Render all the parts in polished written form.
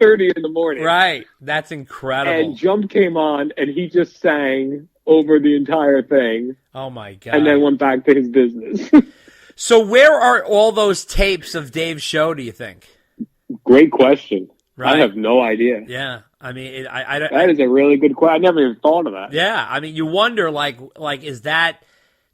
4:30 in the morning. Right. That's incredible. And Jump came on, and he just sang over the entire thing. Oh, my God. And then went back to his business. So where are all those tapes of Dave's show, do you think? Great question. Right. I have no idea. Yeah. I mean, that is a really good question. I never even thought of that. Yeah. I mean, you wonder, like, is that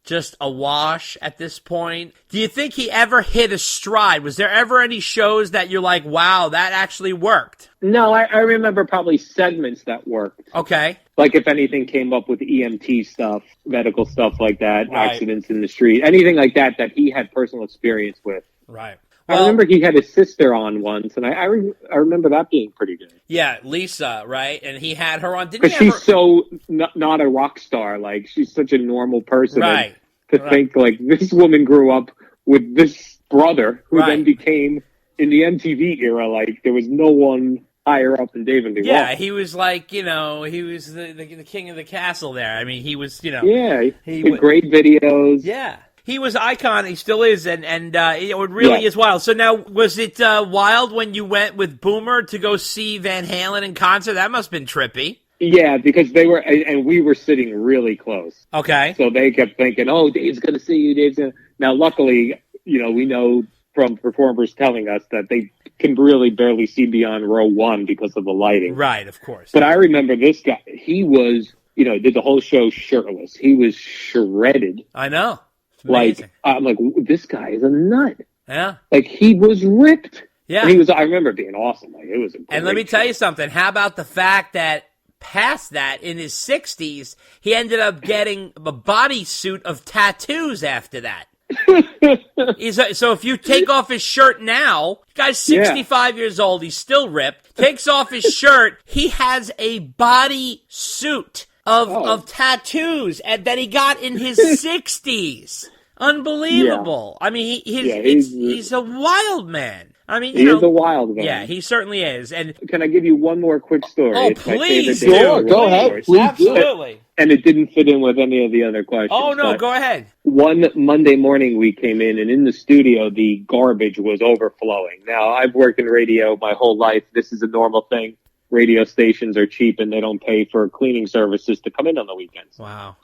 just a wash at this point? Do you think he ever hit a stride? Was there ever any shows that you're like, wow, that actually worked? No, I remember probably segments that worked. Okay. Like if anything came up with EMT stuff, medical stuff like that, Right. accidents in the street, anything like that he had personal experience with. Right. I remember he had his sister on once, and I remember that being pretty good. Yeah, Lisa, right? And he had her on. Because she's so not a rock star. Like, she's such a normal person. Right. To think, like, this woman grew up with this brother who then became, in the MTV era, like, there was no one higher up than David Lee Roth. Yeah, he was like, he was the king of the castle there. I mean, he was, Yeah, he did great videos. Yeah. He was icon. He still is, and it really is wild. So now, was it wild when you went with Boomer to go see Van Halen in concert? That must have been trippy. Yeah, because they were, and we were sitting really close. Okay. So they kept thinking, oh, Dave's going to see you, Dave's going to... Now, luckily, we know from performers telling us that they can really barely see beyond row one because of the lighting. Right, of course. But I remember this guy, he was, did the whole show shirtless. He was shredded. I know. Like, I'm like, this guy is a nut. Yeah. Like, he was ripped. Yeah. And I remember being awesome. Like, it was a great And let me tell you something. How about the fact that past that, in his 60s, he ended up getting a bodysuit of tattoos after that. So if you take off his shirt now, guy's 65 years old, he's still ripped, takes off his shirt, he has a body suit of tattoos that he got in his 60s. Unbelievable. Yeah. I mean, he's a wild man. I mean, he is a wild man. Yeah, he certainly is. And can I give you one more quick story? Oh, please do. Go ahead. Please Absolutely. And it didn't fit in with any of the other questions. Oh, no, go ahead. One Monday morning we came in, and in the studio, the garbage was overflowing. Now, I've worked in radio my whole life. This is a normal thing. Radio stations are cheap, and they don't pay for cleaning services to come in on the weekends. Wow.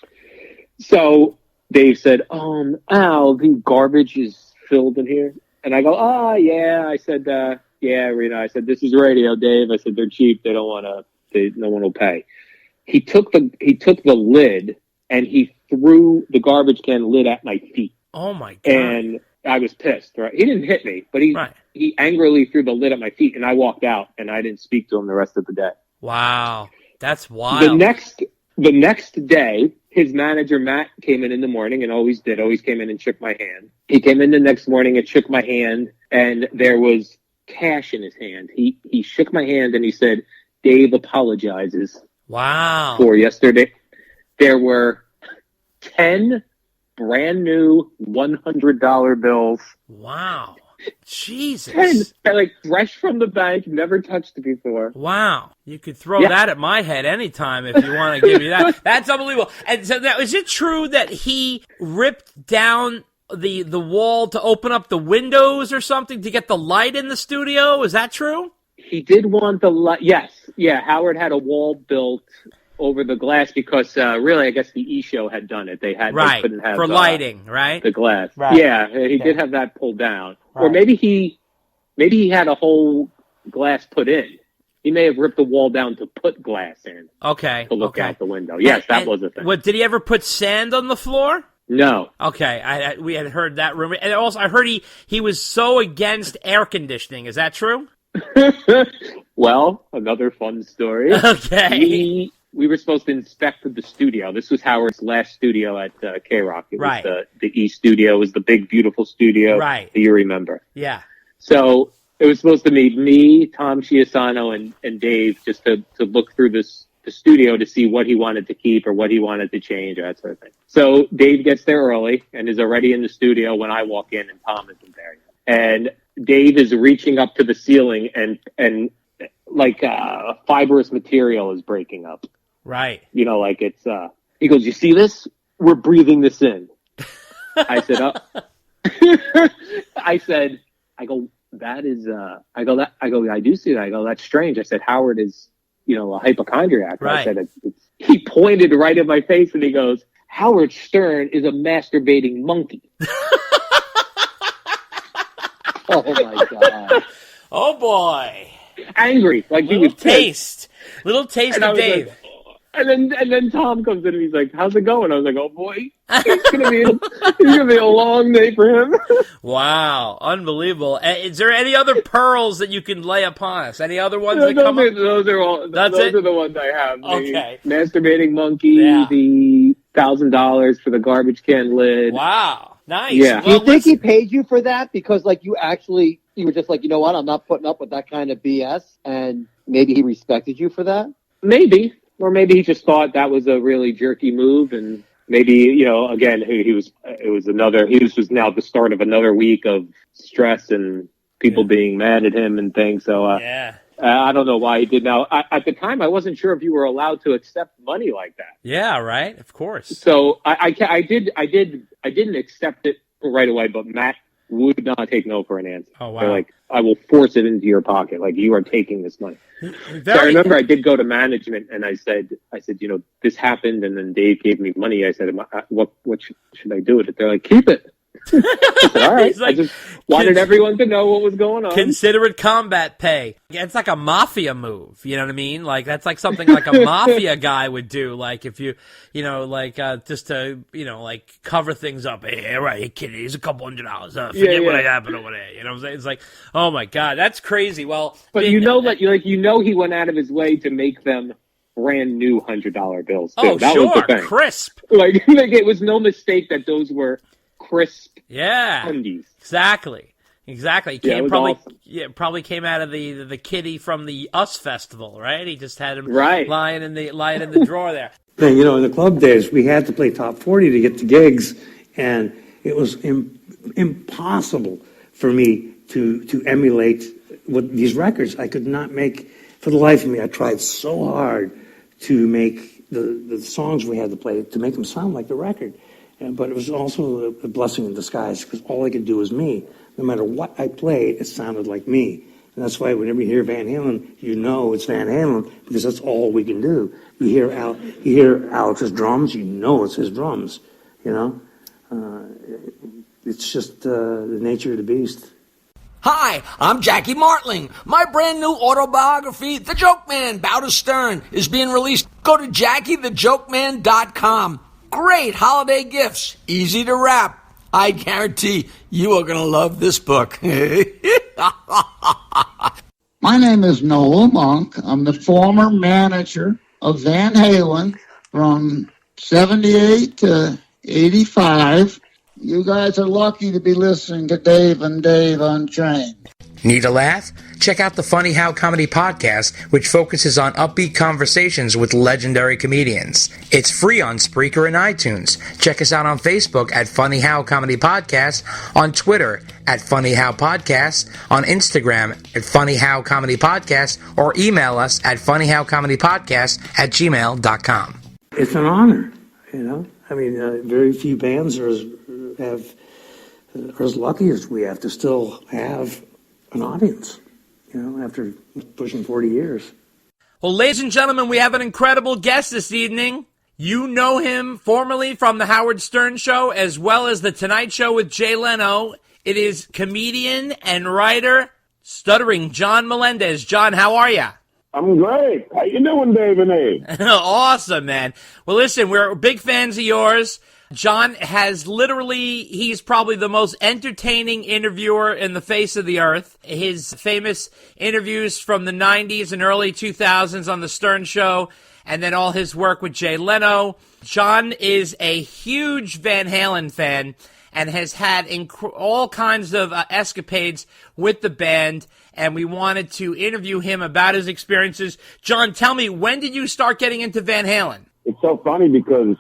So Dave said, Al, the garbage is filled in here. And I go, yeah. I said, Rita. I said, this is radio, Dave. I said, they're cheap. They don't want to. No one will pay. He took the lid and he threw the garbage can lid at my feet. Oh my God! And I was pissed. Right? He didn't hit me, but he angrily threw the lid at my feet, and I walked out, and I didn't speak to him the rest of the day. Wow, that's wild. The next day, his manager, Matt, came in the morning and always came in and shook my hand. He came in the next morning and shook my hand, and there was cash in his hand. He shook my hand and he said, Dave apologizes. Wow. For yesterday. There were 10 brand new $100 bills. Wow. Jesus. 10. They're like fresh from the bank, never touched before. Wow. You could throw that at my head anytime if you want to give me that. That's unbelievable. And so now, is it true that he ripped down the wall to open up the windows or something to get the light in the studio? Is that true? He did want the light. Yes. Yeah. Howard had a wall built over the glass because really, I guess the E-show had done it. They couldn't have for lighting, right? The glass. Right. Yeah. He did have that pulled down. Right. Or maybe he had a whole glass put in. He may have ripped the wall down to put glass in. Okay. To look out the window. Yes, that was a thing. What, did he ever put sand on the floor? No. Okay. We had heard that rumor. And also, I heard he was so against air conditioning. Is that true? Well, another fun story. Okay. We were supposed to inspect the studio. This was Howard's last studio at K-Rock. It was the E studio. It was the big, beautiful studio that you remember. Yeah. So it was supposed to be me, Tom Chiasano, and Dave just to look through the studio to see what he wanted to keep or what he wanted to change or that sort of thing. So Dave gets there early and is already in the studio when I walk in, and Tom isn't there yet. And Dave is reaching up to the ceiling and like fibrous material is breaking up. Right. Like it's, he goes, you see this? We're breathing this in. I said, I go, that is, I do see that. I go, that's strange. I said, Howard is, a hypochondriac. Right. I said, he pointed right at my face and he goes, Howard Stern is a masturbating monkey. Oh my God. Oh boy. Angry. Like he was pissed. Little taste of Dave. Like, and then Tom comes in and he's like, how's it going? I was like, oh boy, it's gonna be a long day for him. Wow, unbelievable. Is there any other pearls that you can lay upon us? Any other ones that come up? Those are the ones I have. Okay. The masturbating monkey, the $1,000 for the garbage can lid. Wow, nice. Yeah. Do you think he paid you for that? Because like you were just like, you know what, I'm not putting up with that kind of BS, and maybe he respected you for that? Maybe. Or maybe he just thought that was a really jerky move, and maybe, again, this was now the start of another week of stress and people being mad at him and things. So, I don't know why he did. Now, at the time, I wasn't sure if you were allowed to accept money like that. Yeah, right. Of course. So I didn't accept it right away, but Matt would not take no for an answer. Oh, wow. They're like, I will force it into your pocket. Like, you are taking this money. So I remember I did go to management and I said, this happened, and then Dave gave me money. I said, what should I do with it? They're like, keep it. I said, all right. Like, I just wanted everyone to know what was going on. Consider it combat pay. It's like a mafia move. You know what I mean? Like, that's like something like a mafia guy would do. Like, if you, just to, like cover things up. Hey, all right, kid, here's a couple $100. Forget what happened over there. You know what I'm saying? It's like, oh my God, that's crazy. Well, but he went out of his way to make them brand new $100 bills too. Oh, that sure, was the thing. Crisp. Like it was no mistake that those were crisp. Yeah, undies. Exactly. Awesome. Probably came out of the kitty from the US Festival, right? He just had him lying in the drawer there. In the club days, we had to play top 40 to get to gigs, and it was impossible for me to emulate these records. I could not make, for the life of me, I tried so hard to make the songs we had to play, to make them sound like the record. But it was also a blessing in disguise, because all I could do was me. No matter what I played, it sounded like me. And that's why whenever you hear Van Halen, it's Van Halen, because that's all we can do. You hear Alex's drums, it's his drums. It's just the nature of the beast. Hi, I'm Jackie Martling. My brand new autobiography, The Joke Man, Bow to Stern, is being released. Go to JackieTheJokeman.com. Great holiday gifts, easy to wrap. I guarantee you are going to love this book. My name is Noel Monk. I'm the former manager of Van Halen from 78 to 85. You guys are lucky to be listening to Dave and Dave Unchained. Need a laugh? Check out the Funny How Comedy Podcast, which focuses on upbeat conversations with legendary comedians. It's free on Spreaker and iTunes. Check us out on Facebook at Funny How Comedy Podcast, on Twitter at Funny How Podcast, on Instagram at Funny How Comedy Podcast, or email us at funnyhowcomedypodcast@gmail.com. It's an honor, very few bands are as lucky as we have to still have an audience, after pushing 40 years. Well, ladies and gentlemen, we have an incredible guest this evening. You know him formerly from The Howard Stern Show, as well as The Tonight Show with Jay Leno. It is comedian and writer, Stuttering John Melendez. John, how are you? I'm great. How you doing, Dave and Abe? Awesome, man. Well, listen, we're big fans of yours. John he's probably the most entertaining interviewer in the face of the earth. His famous interviews from the 90s and early 2000s on The Stern Show, and then all his work with Jay Leno. John is a huge Van Halen fan and has had all kinds of escapades with the band, and we wanted to interview him about his experiences. John, tell me, when did you start getting into Van Halen? It's so funny because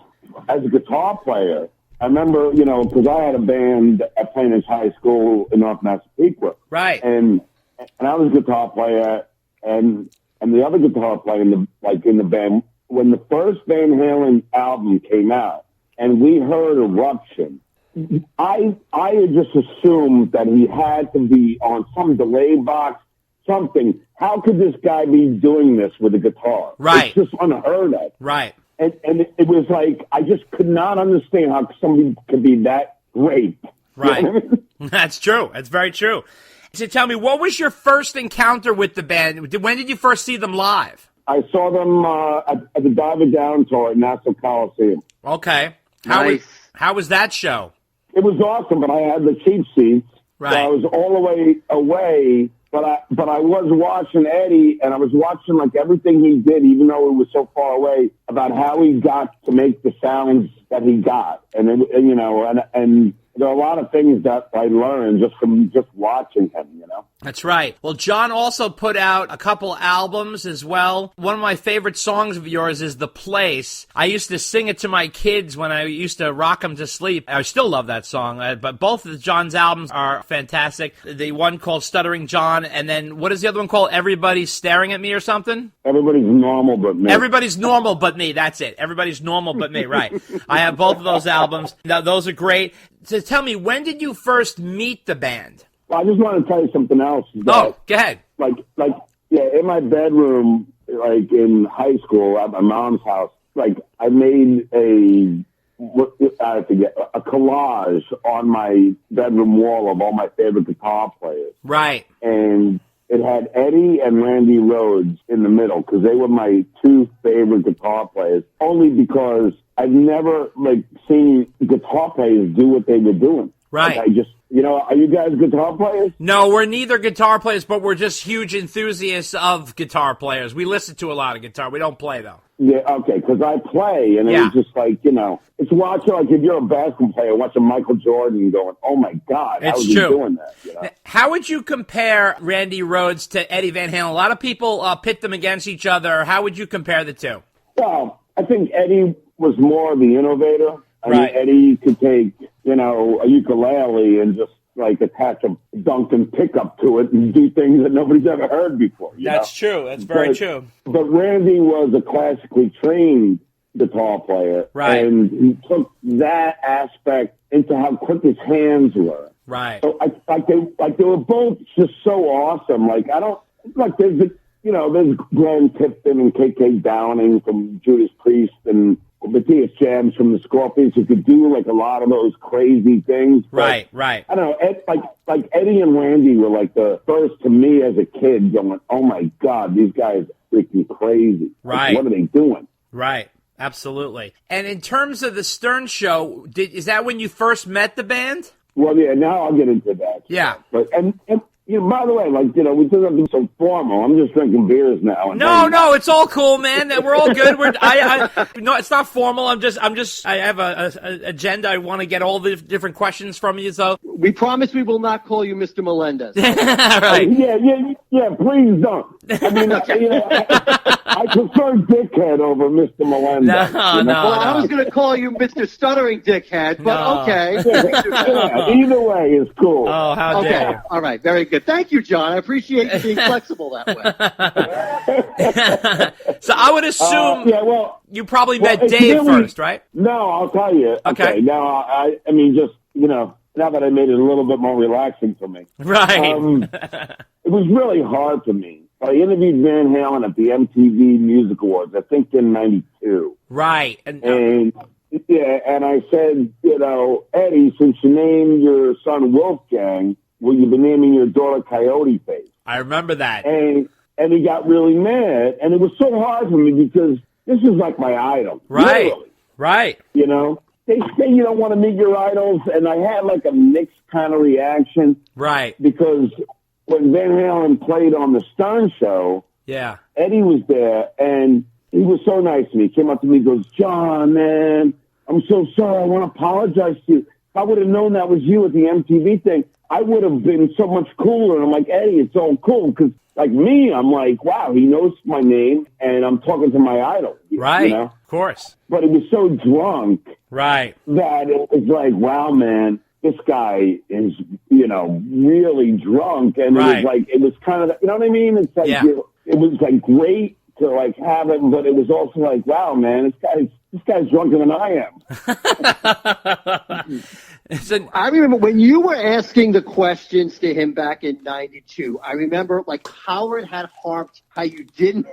as a guitar player, I remember, because I had a band I played in high school in North Massapequa. Right. And I was a guitar player, and the other guitar player in the band, when the first Van Halen album came out, and we heard Eruption, I had just assumed that he had to be on some delay box, something. How could this guy be doing this with a guitar? Right. It's just unheard of. Right. And it was like, I just could not understand how somebody could be that great. Right. You know what I mean? That's true. That's very true. So tell me, what was your first encounter with the band? When did you first see them live? I saw them at the Diver Down tour at Nassau Coliseum. Okay. Nice. How was that show? It was awesome, but I had the cheap seats. Right. So I was all the way away, but I was watching Eddie, and I was watching like everything he did, even though it was so far away, about how he got to make the sounds that he got. And there are a lot of things that I learned just from just watching him, you know? That's right. Well, John also put out a couple albums as well. One of my favorite songs of yours is The Place. I used to sing it to my kids when I used to rock them to sleep. I still love that song, but both of John's albums are fantastic. The one called Stuttering John, and then what is the other one called? Everybody's Staring at Me or something? Everybody's normal but me. Everybody's normal but me. That's it. Everybody's normal but me. Right. I have both of those albums. Now, those are great. So tell me, when did you first meet the band? Well, I just want to tell you something else. Oh, go ahead. In my bedroom, like in high school at my mom's house, like I made a collage on my bedroom wall of all my favorite guitar players. Right. And it had Eddie and Randy Rhoads in the middle because they were my two favorite guitar players, only because I've never seen guitar players do what they were doing. Right. Like, are you guys guitar players? No, we're neither guitar players, but we're just huge enthusiasts of guitar players. We listen to a lot of guitar. We don't play, though. Yeah, okay, because I play, and it's just like, it's watching, like, if you're a basketball player, watching Michael Jordan going, oh, my God, how is he doing that? You know? How would you compare Randy Rhoads to Eddie Van Halen? A lot of people pit them against each other. How would you compare the two? Well, I think Eddie was more the innovator. I mean, Eddie could take, a ukulele and just attach a Duncan pickup to it and do things that nobody's ever heard before. That's true. That's very true. But Randy was a classically trained guitar player. Right. And he took that aspect into how quick his hands were. Right. So they were both just so awesome. There's Glenn Tipton and KK Downing from Judas Priest and Matthias Jams from the Scorpions who could do a lot of those crazy things. Right. I don't know. Eddie and Randy were the first to me as a kid going, oh my God, these guys are freaking crazy. Right. What are they doing? Right. Absolutely. And in terms of the Stern Show, is that when you first met the band? Well, yeah, now I'll get into that. Yeah. But, and by the way, we don't have to be so formal. I'm just drinking beers now. No, it's all cool, man. We're all good. No, it's not formal. I have a agenda. I want to get all the different questions from you. So we promise we will not call you Mr. Melendez. Right. Yeah. Please don't. I mean, I prefer Dickhead over Mr. Melendez. No. I was going to call you Mr. Stuttering Dickhead, but okay. Either way is cool. Oh, how dare you. All right, very good. Thank you, John. I appreciate you being flexible that way. So I would assume you probably met Dave first, right? No, I'll tell you. Okay. Now, I mean, just, now that I made it a little bit more relaxing for me. Right. It was really hard for me. I interviewed Van Halen at the MTV Music Awards, I think in '92. Right. And I said, Eddie, since you named your son Wolfgang, will you be naming your daughter Coyote Face? I remember that. And he got really mad, and it was so hard for me because this is like my idol. Right. Literally. Right. They say you don't want to meet your idols, and I had a mixed kind of reaction. Right. Because when Van Halen played on the Stern Show, Eddie was there, and he was so nice to me. He came up to me and goes, John, man, I'm so sorry. I want to apologize to you. If I would have known that was you at the MTV thing, I would have been so much cooler. And I'm like, Eddie, it's all cool. Because, me, I'm like, wow, he knows my name, and I'm talking to my idol. Right, of course. But he was so drunk that it was like, wow, man, this guy is, really drunk. And it was kind of, you know what I mean? It's like, it was great to have it, but it was also like, wow, man, this This guy's drunker than I am. I remember when you were asking the questions to him back in '92. I remember like Howard had harped how you didn't